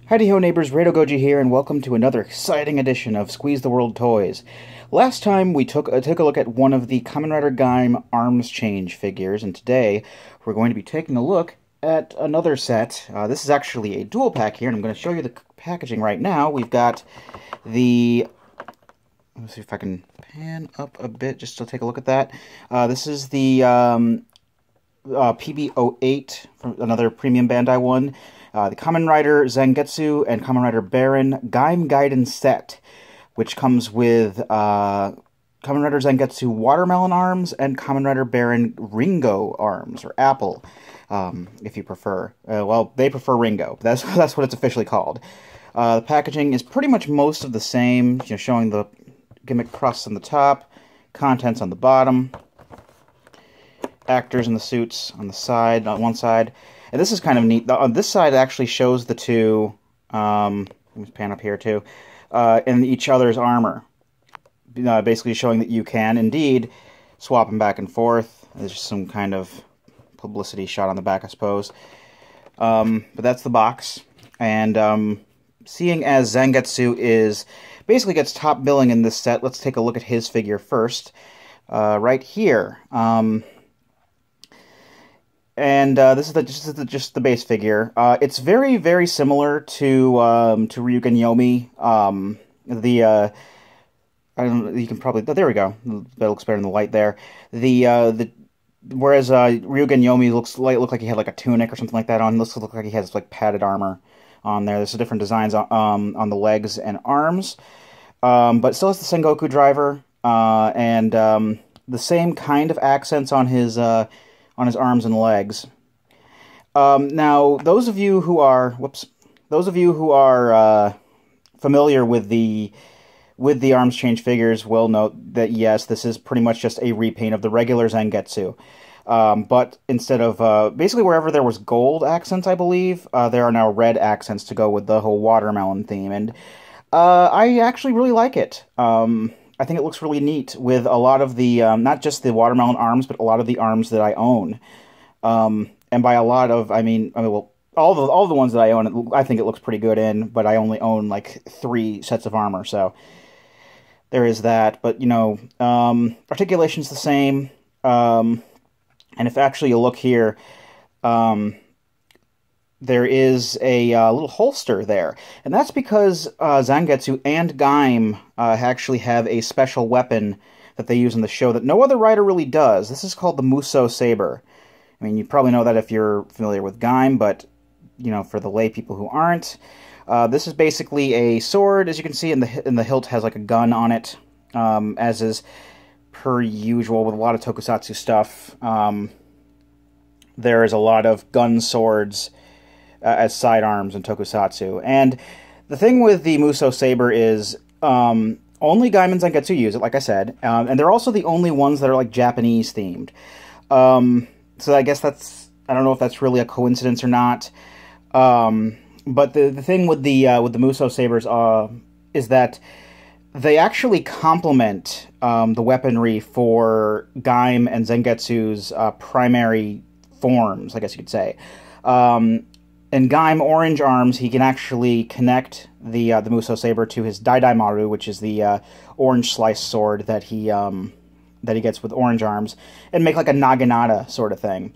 Howdy-ho neighbors, Rado Goji here, and welcome to another exciting edition of Squeeze the World Toys. Last time we took a look at one of the Kamen Rider Gaim arms change figures, and today we're going to be taking a look at another set. This is actually a dual pack here, and I'm going to show you the packaging right now. We've got the... Let's see if I can pan up a bit just to take a look at that. This is the PB08, from another premium Bandai one. The Kamen Rider Zangetsu and Kamen Rider Baron Gaim Gaiden set, which comes with Kamen Rider Zangetsu Watermelon arms and Kamen Rider Baron Ringo arms, or Apple, if you prefer. Well, they prefer Ringo. That's what it's officially called. The packaging is pretty much most of the same, showing the gimmick crusts on the top, contents on the bottom, actors in the suits on the side, on one side. And this is kind of neat. On this side, it actually shows the two, let me pan up here too, in each other's armor. Basically showing that you can indeed swap them back and forth. There's just some kind of publicity shot on the back, I suppose. But that's the box. And seeing as Zangetsu basically gets top billing in this set, let's take a look at his figure first. Right here. And this is just the base figure. It's very, very similar to Ryugen Yomi. I don't know, you can probably... Oh, there we go. That looks better in the light there. Whereas Ryugen Yomi looked like he had like a tunic or something like that on. This looks like he has like padded armor on there. There's some different designs on the legs and arms. But still has the Sengoku driver and the same kind of accents on his arms and legs. Now, those of you who are familiar with the arms change figures will note that yes, this is pretty much just a repaint of the regular Zangetsu. But instead of basically wherever there was gold accents, I believe, there are now red accents to go with the whole watermelon theme, and I actually really like it. I think it looks really neat with a lot of the, not just the watermelon arms, but a lot of the arms that I own. And by a lot of, I mean, well, all the ones that I own, I think it looks pretty good in, but I only own like 3 sets of armor, so there is that. But, articulation's the same, and if actually you look here, there is a little holster there, and that's because Zangetsu and Gaim actually have a special weapon that they use in the show that no other rider really does. This is called the Muso Saber. I mean, you probably know that if you're familiar with Gaim, but, for the lay people who aren't, this is basically a sword. As you can see, in the hilt has like a gun on it, as is per usual with a lot of tokusatsu stuff. There is a lot of gun swords as sidearms in tokusatsu. And the thing with the Muso Saber is only Gaim and Zangetsu use it, like I said, and they're also the only ones that are like Japanese themed. So I guess I don't know if that's really a coincidence or not. But the thing with the Muso Sabers is that they actually complement the weaponry for Gaim and Zangetsu's primary forms, I guess you could say. In Gaim Orange Arms, he can actually connect the Muso Saber to his Daidaimaru, which is the orange slice sword that he gets with Orange Arms, and make like a Naginata sort of thing.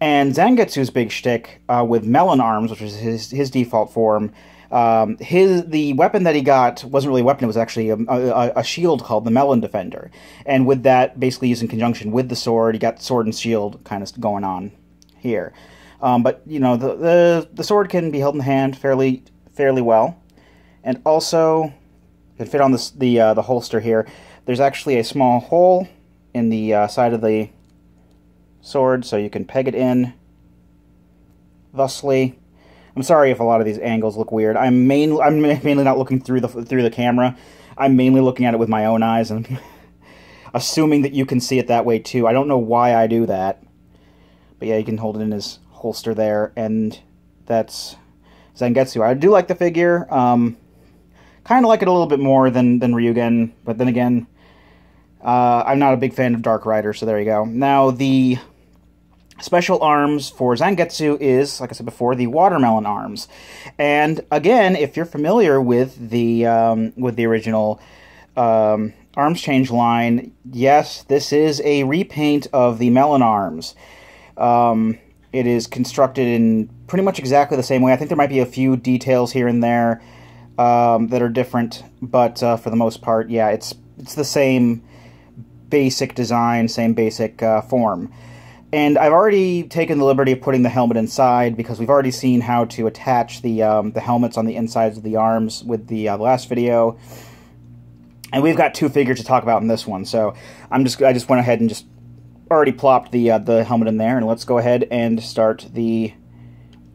And Zangetsu's big shtick with Melon Arms, which is his default form, the weapon that he got wasn't really a weapon, it was actually a shield called the Melon Defender. And with that, basically used in conjunction with the sword, he got sword and shield kind of going on here. But, the sword can be held in the hand fairly well. And also, it fit on the holster here. There's actually a small hole in the side of the sword, so you can peg it in thusly. I'm sorry if a lot of these angles look weird. I'm mainly not looking through the camera. I'm mainly looking at it with my own eyes, and assuming that you can see it that way too. I don't know why I do that. But yeah, you can hold it in his holster there, and that's Zangetsu. I do like the figure. Kind of like it a little bit more than Ryugen, but then again, I'm not a big fan of Dark Rider, so there you go. Now, the special arms for Zangetsu is, like I said before, the watermelon arms. And again, if you're familiar with the original arms change line, yes, this is a repaint of the melon arms. It is constructed in pretty much exactly the same way. I think there might be a few details here and there that are different, but for the most part, yeah, it's the same basic design, same basic form. And I've already taken the liberty of putting the helmet inside, because we've already seen how to attach the helmets on the insides of the arms with the last video. And we've got two figures to talk about in this one, so I just went ahead and just already plopped the helmet in there, and let's go ahead and start the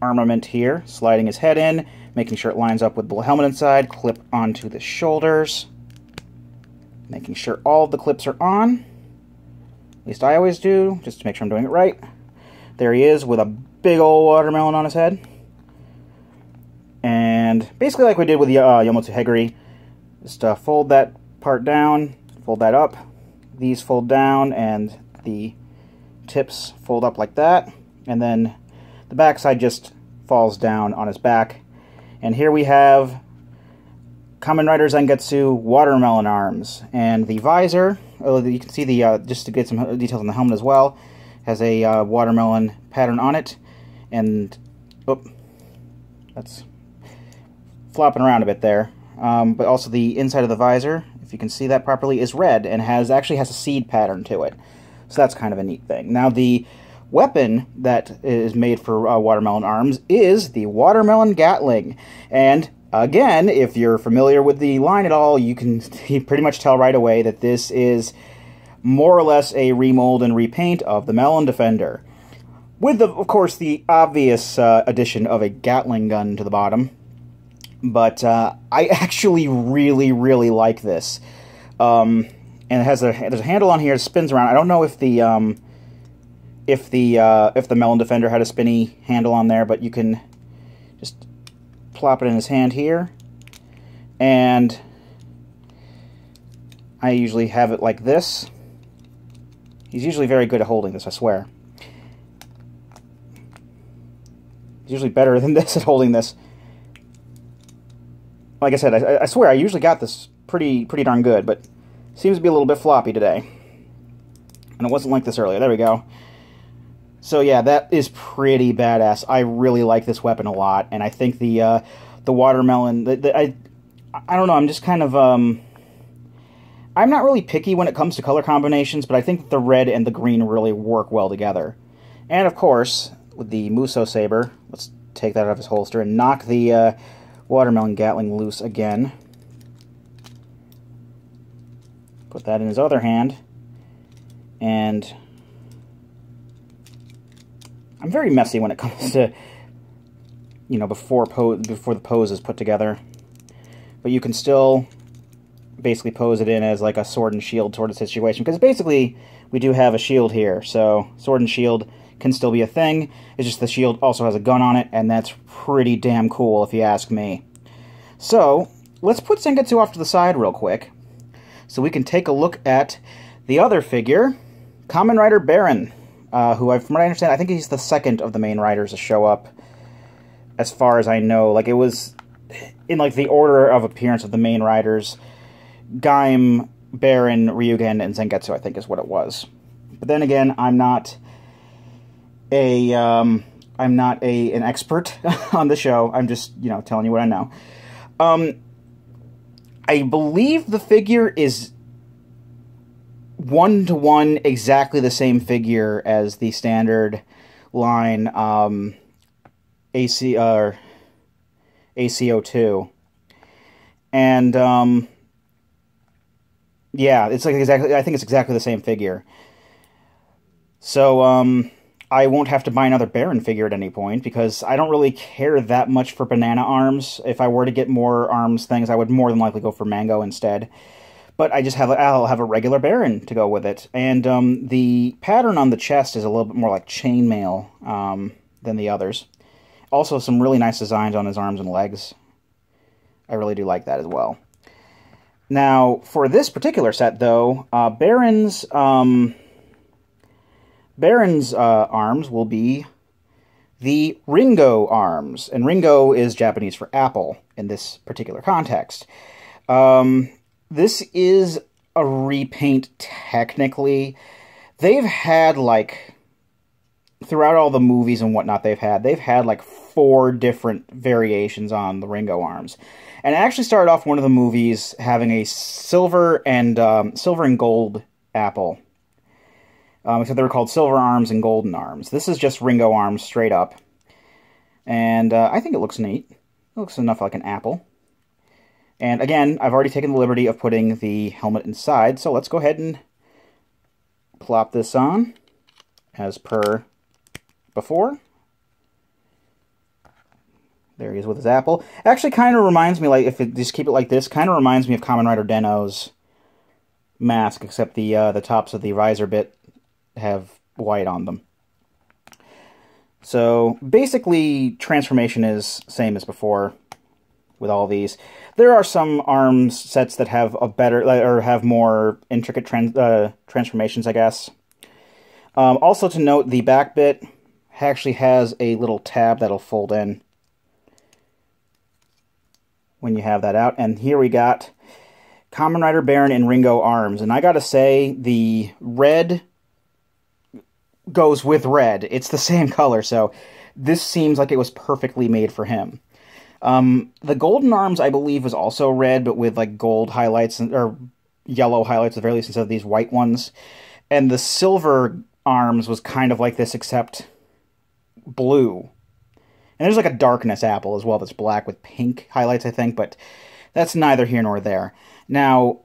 armament here. Sliding his head in, making sure it lines up with the helmet inside, clip onto the shoulders, making sure all of the clips are on. At least I always do, just to make sure I'm doing it right. There he is with a big old watermelon on his head. And basically like we did with the Yomotsu Heguri, just fold that part down, fold that up, these fold down, and the tips fold up like that. And then the backside just falls down on his back. And here we have Kamen Rider Zangetsu watermelon arms. And the visor, you can see the, just to get some details on the helmet as well, has a watermelon pattern on it. And, oh, that's flopping around a bit there. But also the inside of the visor, if you can see that properly, is red and actually has a seed pattern to it. So that's kind of a neat thing. Now the weapon that is made for watermelon arms is the watermelon Gatling. And again, if you're familiar with the line at all, you can pretty much tell right away that this is more or less a remold and repaint of the Melon Defender. With, of course, the obvious addition of a Gatling gun to the bottom. But I actually really, really like this. And there's a handle on here that spins around. I don't know if the Melon Defender had a spinny handle on there, but you can just plop it in his hand here. And I usually have it like this. He's usually very good at holding this, I swear. He's usually better than this at holding this. Like I said, I swear I usually got this pretty darn good, but seems to be a little bit floppy today. And it wasn't like this earlier. There we go. So yeah, that is pretty badass. I really like this weapon a lot, and I think the watermelon, I don't know, I'm just kind of, I'm not really picky when it comes to color combinations, but I think the red and the green really work well together. And of course, with the Muso Saber, let's take that out of his holster and knock the watermelon Gatling loose again. Put that in his other hand. And I'm very messy when it comes to, you know, before the pose is put together. But you can still basically pose it in as like a sword and shield sort of situation. Because basically, we do have a shield here. So, sword and shield can still be a thing. It's just the shield also has a gun on it, and that's pretty damn cool if you ask me. So, let's put Zangetsu off to the side real quick, so we can take a look at the other figure, Kamen Rider Baron, who, from what I understand, I think he's the second of the main riders to show up, as far as I know. Like, it was in, like, the order of appearance of the main riders. Gaim, Baron, Ryugen, and Zangetsu, I think, is what it was. But then again, I'm not an expert on the show. I'm just, you know, telling you what I know. I believe the figure is 1-to-1 exactly the same figure as the standard line ACO2. And yeah, it's like exactly, I think it's exactly the same figure. So I won't have to buy another Baron figure at any point, because I don't really care that much for banana arms. If I were to get more arms things, I would more than likely go for Mango instead. But I'll have a regular Baron to go with it. And the pattern on the chest is a little bit more like chainmail than the others. Also, some really nice designs on his arms and legs. I really do like that as well. Now, for this particular set, though, Baron's Baron's arms will be the Ringo arms, and Ringo is Japanese for apple in this particular context. This is a repaint technically. They've had, like, throughout all the movies and whatnot they've had like 4 different variations on the Ringo arms. And it actually started off one of the movies having a silver and gold apple. Except they were called silver arms and golden arms. This is just Ringo arms straight up. And I think it looks neat. It looks enough like an apple. And again, I've already taken the liberty of putting the helmet inside, so let's go ahead and plop this on as per before. There he is with his apple. Actually kind of reminds me, like, if it just keep it like this, kind of reminds me of Kamen Rider Denno's mask, except the tops of the visor bit have white on them. So basically, transformation is same as before with all these. There are some arms sets that have a better, or have more intricate transformations, I guess. Also to note, the back bit actually has a little tab that'll fold in when you have that out. And here we got Kamen Rider Baron and Ringo arms. And I gotta say, the red goes with red. It's the same color, so this seems like it was perfectly made for him. The golden arms, I believe, was also red, but with, like, gold highlights, or yellow highlights at the very least, instead of these white ones. And the silver arms was kind of like this, except blue. And there's, like, a darkness apple as well that's black with pink highlights, I think, but that's neither here nor there. Now,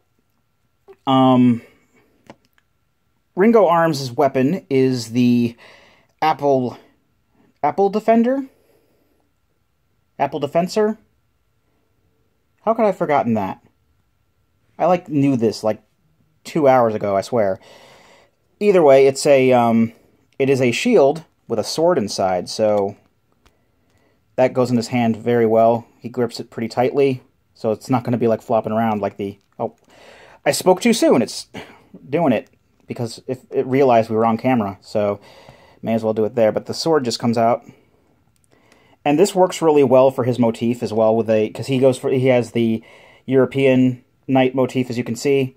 Ringo Arms' weapon is the Apple Defender? Apple Defensor? How could I have forgotten that? I, like, knew this, like, 2 hours ago, I swear. Either way, it's it is a shield with a sword inside, so that goes in his hand very well. He grips it pretty tightly, so it's not going to be, like, flopping around like the... Oh, I spoke too soon. It's doing it, because if it realized we were on camera, so may as well do it there. But the sword just comes out. And this works really well for his motif as well, with because he has the European knight motif, as you can see.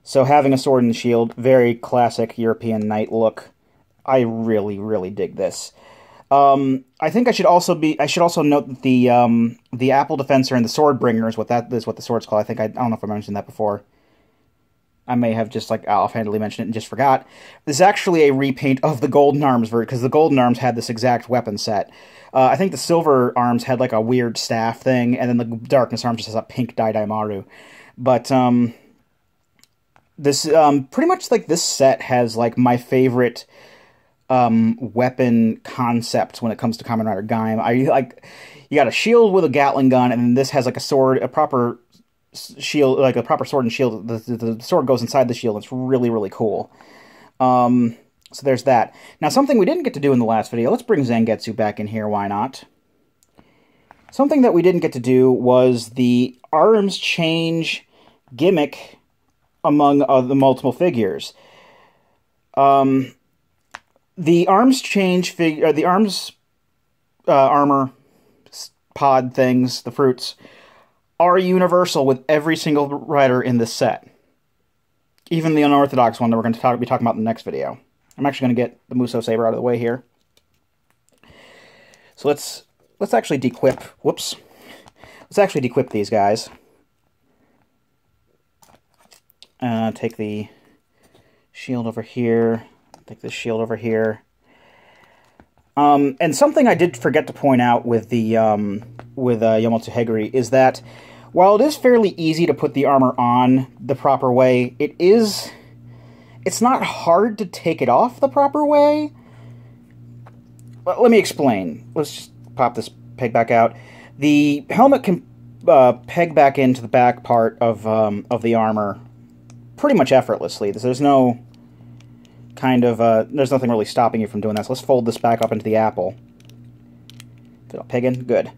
So having a sword and shield, very classic European knight look. I really, really dig this. I think I should also note that the Apple Defensor and the Swordbringer is what the sword's called. I don't know if I mentioned that before. I may have just, like, offhandedly mentioned it and just forgot. This is actually a repaint of the Golden Arms version, because the Golden Arms had this exact weapon set. I think the Silver Arms had, like, a weird staff thing, and then the Darkness Arms just has a pink Daidaimaru. But, this, pretty much, like, this set has, like, my favorite, weapon concept when it comes to Kamen Rider Gaim. You got a shield with a Gatling gun, and then this has, like, a sword, a proper shield, like a proper sword and shield. The sword goes inside the shield. It's really, really cool. So there's that. Now, something we didn't get to do in the last video, let's bring Zangetsu back in here, why not? Something that we didn't get to do was the arms change gimmick among the multiple figures. The arms change the arms armor pod things, the fruits, are universal with every single rider in this set. Even the unorthodox one that we're going to be talking about in the next video. I'm actually going to get the Muso Saber out of the way here. So let's actually dequip. Whoops. Let's actually dequip these guys. Take the shield over here. Take this shield over here. And something I did forget to point out with the Yomotsu Heguri is that while it is fairly easy to put the armor on the proper way, it's not hard to take it off the proper way. Let me explain. Let's just pop this peg back out. The helmet can peg back into the back part of the armor pretty much effortlessly. There's no there's nothing really stopping you from doing that. So let's fold this back up into the apple. It'll peg in? Good.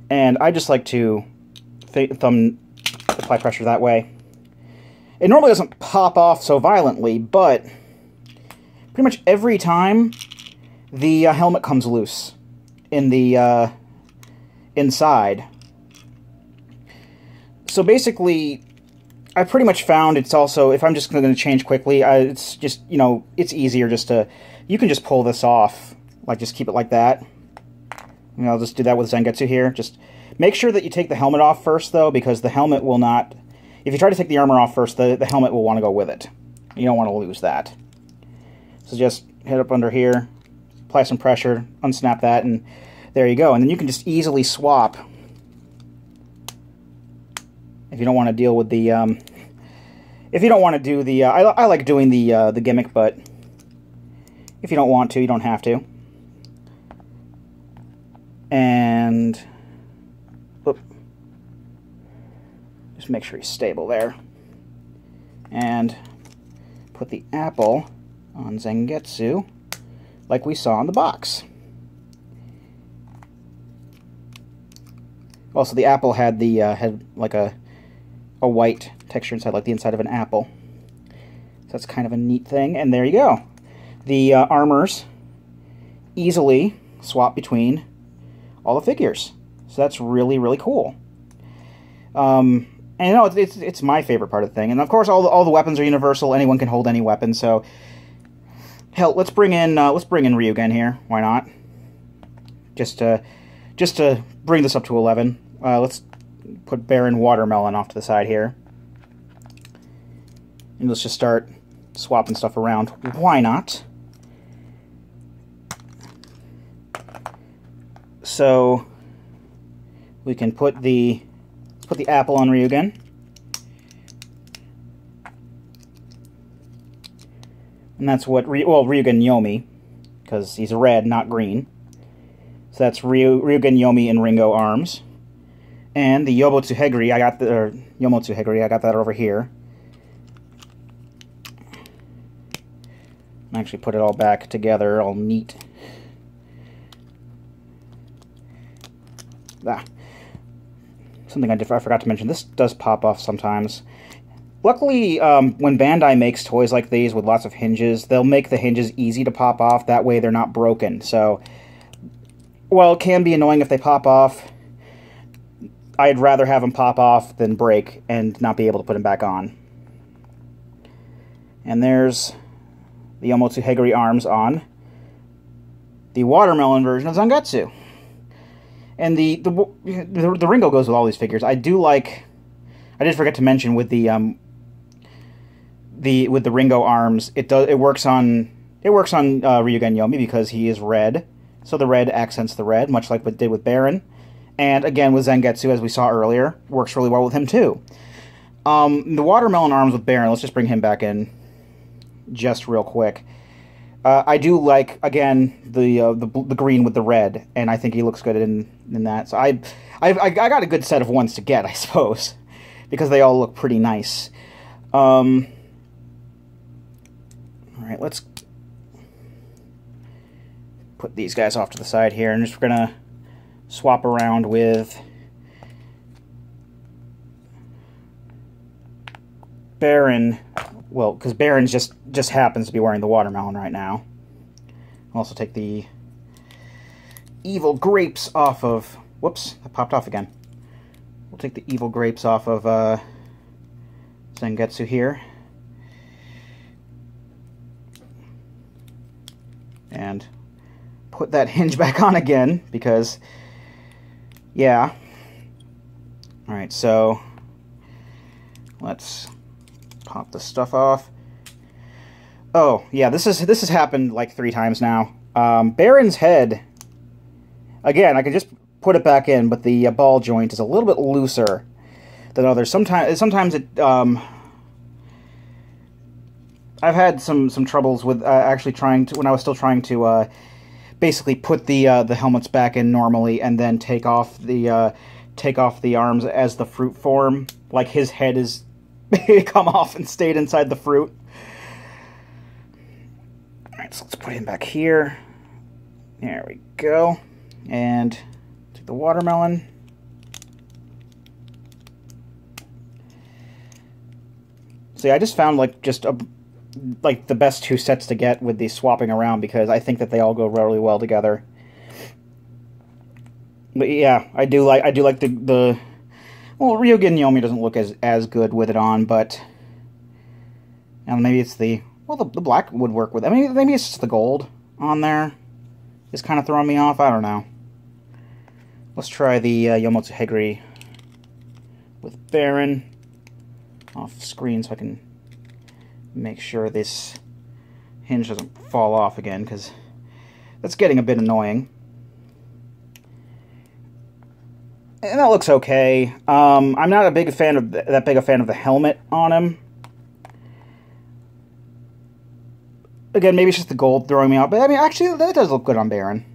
And I just like to apply pressure that way. It normally doesn't pop off so violently, but pretty pretty much every time the helmet comes loose in the inside. So basically, I pretty much found it's also, if I'm just going to change quickly, it's just, you know, it's easier just to, you can just pull this off, like just keep it like that. And I'll just do that with Zangetsu here. Just make sure that you take the helmet off first, though, because the helmet will not, if you try to take the armor off first, the helmet will want to go with it. You don't want to lose that. So just hit up under here, apply some pressure, unsnap that, and there you go. And then you can just easily swap. If you don't want to deal with the, if you don't want to do the, I like doing the gimmick, but if you don't want to, you don't have to. And, whoop, just make sure he's stable there. And put the apple on Zangetsu, like we saw in the box. Also, the apple had the, had like a white texture inside, like the inside of an apple. So that's kind of a neat thing. And there you go. The armors easily swap between all the figures. So that's really, really cool. And you know, it's my favorite part of the thing. And of course, all the weapons are universal. Anyone can hold any weapon. So hell, let's bring in Ryugen here. Why not? Just to bring this up to 11. Let's put Baron Watermelon off to the side here. And let's just start swapping stuff around. Why not? So we can put the apple on Ryugen. And that's what Ryugen Yomi, because he's red, not green. So that's Ryugen Yomi and Ringo arms. And the Yobotsu Hegiri, I got that over here. Actually put it all back together, all neat. Something I forgot to mention, this does pop off sometimes. Luckily, when Bandai makes toys like these with lots of hinges, they'll make the hinges easy to pop off, that way they're not broken. So, while it can be annoying if they pop off, I'd rather have them pop off than break and not be able to put them back on. And there's the Yomotsu Hegiri arms on the watermelon version of Zangetsu. And the Ringo goes with all these figures. I did forget to mention with the Ringo arms, it works on Ryugen Yomi because he is red, so the red accents the red, much like what it did with Baron. And again with Zangetsu, as we saw earlier, works really well with him too. The watermelon arms with Baron, let's just bring him back in just real quick. I do like, again, the green with the red, and I think he looks good in that. So I got a good set of ones to get, I suppose, because they all look pretty nice. All right, let's put these guys off to the side here, and just gonna swap around with Baron. Well, because Baron just happens to be wearing the watermelon right now. I'll also take the evil grapes off of... Whoops, that popped off again. We'll take the evil grapes off of Zangetsu here. And put that hinge back on again, because... Yeah. Alright, so... Let's pop the stuff off. Oh, yeah, this has happened like 3 times now. Baron's head, again, I could just put it back in, but the ball joint is a little bit looser than others. Sometimes it, I've had some troubles with actually trying to, when I was still trying to basically put the helmets back in normally and then take off the arms as the fruit form. Like his head is come off and stayed inside the fruit. Alright, so let's put him back here. There we go. And take the watermelon. See, I just found like just like the best two sets to get with these swapping around, because I think that they all go really well together. But yeah, I do like the well, Ryugen Yomi doesn't look as good with it on, but and maybe it's the black would work with it. I mean, maybe it's just the gold on there is kind of throwing me off. I don't know. Let's try the Yomotsu Hegiri with Baron off screen so I can make sure this hinge doesn't fall off again, because that's getting a bit annoying. And that looks okay. I'm not a big fan of that big a fan of the helmet on him. Again, maybe it's just the gold throwing me off, but I mean, actually, that does look good on Baron.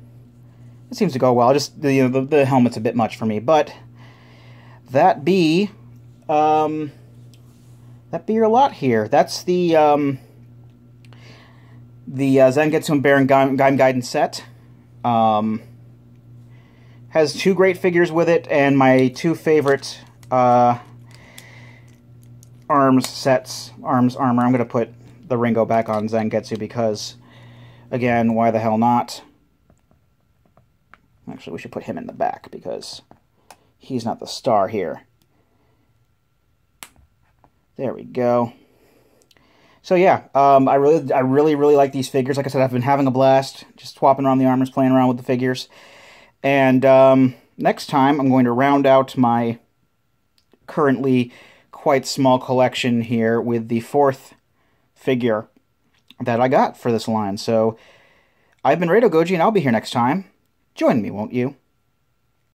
It seems to go well. Just the helmet's a bit much for me, but that be your lot here. That's the Zangetsu and Baron Gaim Gaiden set. Has two great figures with it, and my two favorite arms armor. I'm going to put the Ringo back on Zangetsu because, again, why the hell not? Actually, we should put him in the back because he's not the star here. There we go. So yeah, I really like these figures. Like I said, I've been having a blast just swapping around the armors, playing around with the figures. And next time, I'm going to round out my currently quite small collection here with the fourth figure that I got for this line. So I've been Rado Goji, and I'll be here next time. Join me, won't you?